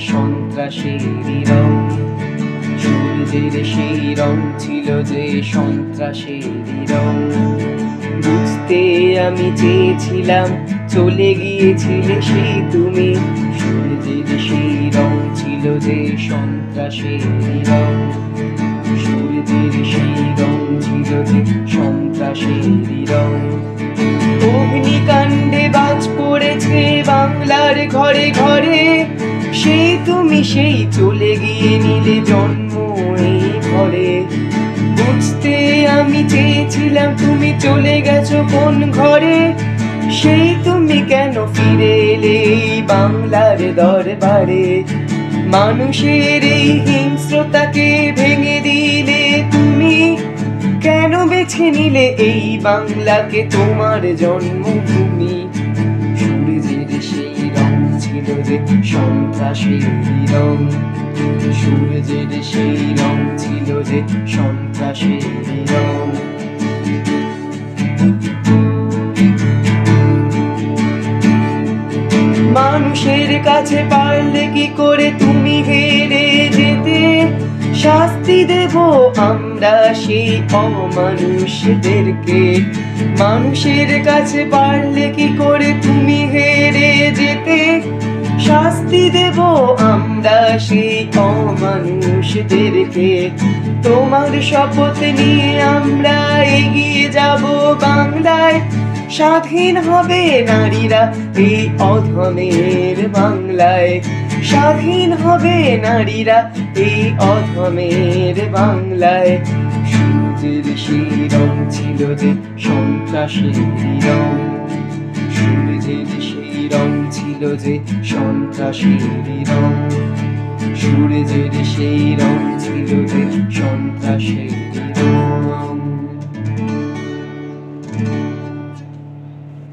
সন্ত্রাসেরই রং, সূর্যের সেই রং ছিল যে সন্ত্রাসেরই রং। বুঝতে আমি চেয়েছিলাম, চলে গিয়েছিলে সেই তুমি, সূর্যের সেই রং ছিল যে সন্ত্রাসেরই রং, সূর্যের সেই রং ছিল যে সন্ত্রাসেরই রং। অগ্নিকাণ্ডে বাজ পড়েছে বাংলার ঘরে ঘরে, সেই তুমি সেই চলে গিয়ে নিলে জন্ম এই ঘরে। বুঝতে আমি চেয়েছিলাম তুমি চলে গেছো কোন ঘরে, সেই তুমি কেন ফিরে এলে এই বাংলার দরবারে। মানুষের এই হিংস্রতাকে ভেঙে দিলে তুমি, কেন বেছে নিলে এই বাংলাকে তোমার জন্মভূমি। সূর্যের সেই রং ছিল যে সন্ত্রাসেরই রং, সূর্যের সেই রং ছিল যে সন্ত্রাসেরই রং। মানুষের কাছে পারলে কি করে তুমি হেরে যেতে, শাস্তি দেব আমরা সেই অমানুষদেরকে। মানুষের কাছে পারলে কি করে তুমি হেরে যেতে, শাস্তি দেব আমরা সেই অমানুষদেরকে। তোমার শপথ নিয়ে আমরা এগিয়ে যাব বাংলায়, স্বাধীন হবে নারীরা এই অধমের বাংলায়, স্বাধীন হবে নারীরা এই অধমের বাংলায়। সূর্যের সেই রং ছিল যে সন্ত্রাসেরই রং, সূর্যের সেই রং ছিল যে সন্ত্রাসেরই রং, সূর্যের সেই রং ছিল যে সন্ত্রাসেরই রং।